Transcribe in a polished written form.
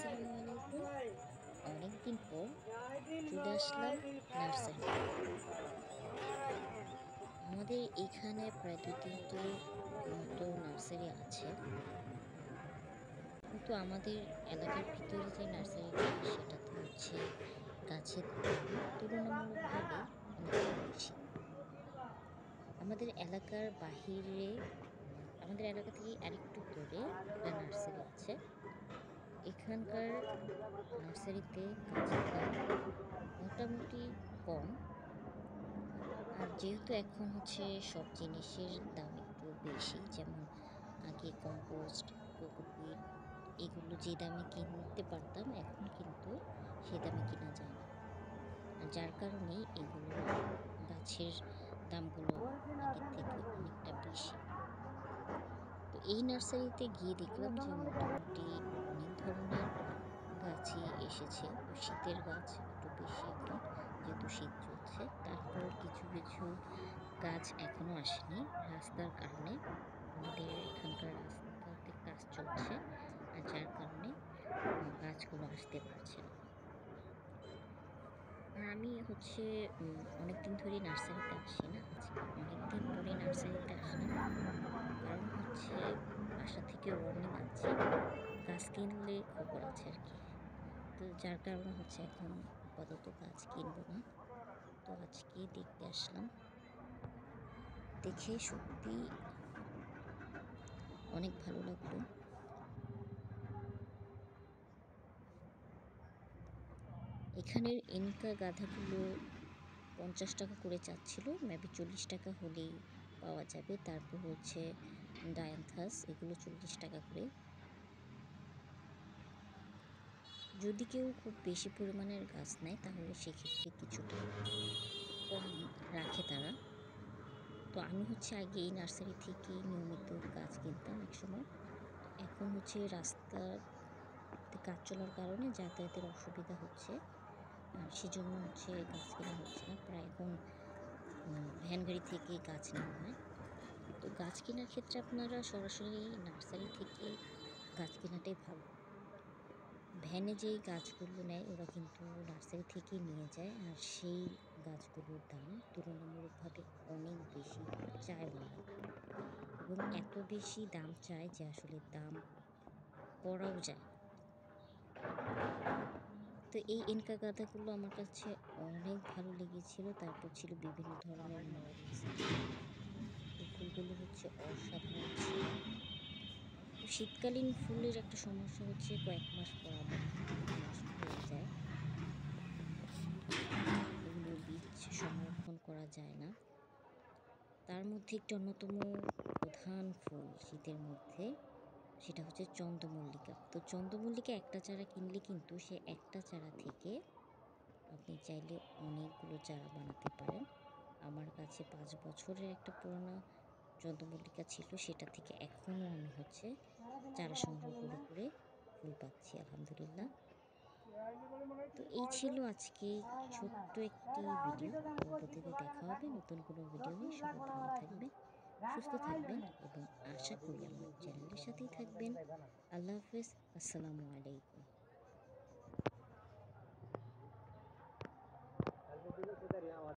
আসসালামু আলাইকুম। অনেকদিন পর চলে আসলাম নার্সারি। আমাদের এখানে প্রায় ২-৩টি মতো নার্সারি আছে। কিন্তু আমাদের এলাকার ভিতরে যে নার্সারিটা সেটাতে হচ্ছে গাছের দাম তুলনামূলকভাবে অনেক বেশি। আমাদের এলাকার বাহিরে আমাদের এলাকা থেকে আরেকটু দূরে একটা নার্সারি আছে। এখানকার নার্সারিতে গাছের দাম মোটামুটি কম। আর যেহেতু এখন হচ্ছে সব জিনিসের দাম একটু বেশি, যেমন আগে কম্পোস্ট, কোকোপিট এগুলো যে দামে কিনতে পারতাম এখন কিন্তু সে দামে কেনা যায় না। আর যার কারণে এগুলো গাছের দামগুলো আগের থেকে অনেকটা বেশি। তো এই নার্সারিতে গিয়ে দেখলাম যে মোটামুটি অনেক ধরনের গাছই এসেছে। তো শীতের গাছ একটু বেশি এখন, যেহেতু শীত চলছে। তারপর কিছু কিছু গাছ এখনো আসেনি রাস্তার কারণে। আমাদের এখানকার রাস্তাতে কাজ চলছে, আর যার কারণে গাছগুলো আসতে পারছে না। আর আমি হচ্ছে অনেকদিন ধরে নার্সারিতে আসি না, আজকে অনেকদিন পরে নার্সারিতে আসলাম। কারণ হচ্ছে বাসা থেকে ওয়ার্নিং আছে, গাছ কিনলে খবর আছে আর কি। তো যার কারণে হচ্ছে এখন আপাতত গাছ কিনবো না। তো আজকে দেখতে আসলাম, দেখে সত্যি অনেক ভালো লাগলো। এখানের ইনকা গাধাগুলো 50 টাকা করে চাচ্ছিল, মেবি 40 টাকা হলেই পাওয়া যাবে। তারপর হচ্ছে ডায়ান্থাস, এগুলো 40 টাকা করে। যদি কেউ খুব বেশি পরিমাণের গাছ নেয় তাহলে সেক্ষেত্রে কিছুটা কম রাখে তারা। তো আমি হচ্ছে আগে এই নার্সারি থেকেই নিয়মিত গাছ কিনতাম একসময়। তো এখন হচ্ছে রাস্তাতে কাজ চলার কারণে যাতায়াতের অসুবিধা হচ্ছে, আর সেজন্য হচ্ছে গাছ কেনা হচ্ছে না। প্রায় এখন ভ্যান গাড়ি থেকে গাছ নেওয়া হয়। তো গাছ কেনার ক্ষেত্রে আপনারা সরাসরি নার্সারি থেকে গাছ কেনাটাই ভালো। ভ্যানে যেই গাছগুলো নেয় ওরা কিন্তু নার্সারি থেকেই নিয়ে যায়, আর সেই গাছগুলোর দাম তুলনামূলকভাবে অনেক বেশি চায় ওরা, এবং এত বেশি দাম চায় যে আসলে দাম করাও যায় না। তো এই ইনকা গাঁদাগুলো আমার কাছে অনেক ভালো লেগেছিল। তারপর ছিল বিভিন্ন ধরনের মরিচ, এই ফুলগুলো হচ্ছে অসাধারণ ছিল। তো শীতকালীন ফুলের একটা সমস্যা হচ্ছে কয়েক মাস পর আবার কিন্তু নষ্ট হয়ে যায়, এগুলোর বীজ সংরক্ষণ করা যায় না। তার মধ্যে একটি অন্যতম প্রধান ফুল শীতের মধ্যে, সেটা হচ্ছে চন্দ্রমল্লিকা। তো চন্দ্রমল্লিকা একটা চারা কিনলে কিন্তু সে একটা চারা থেকে আপনি চাইলে অনেকগুলো চারা বানাতে পারেন। আমার কাছে 5 বছরের একটা পুরোনো চন্দ্রমল্লিকা ছিল, সেটা থেকে এখনও আমি হচ্ছে চারা সংগ্রহ করে ফুল পাচ্ছি আলহামদুলিল্লাহ। তো এই ছিল আজকে ছোট্ট একটি ভিডিও। পরবর্তীতে দেখা হবে নতুন কোনো ভিডিও নিয়ে। সবাই ভালো থাকবেন, সুস্থ থাকবেন, এবং আশা করি আমার চ্যানেলের সাথেই থাকবেন। আল্লাহ হাফেজ, আসসালামু আলাইকুম।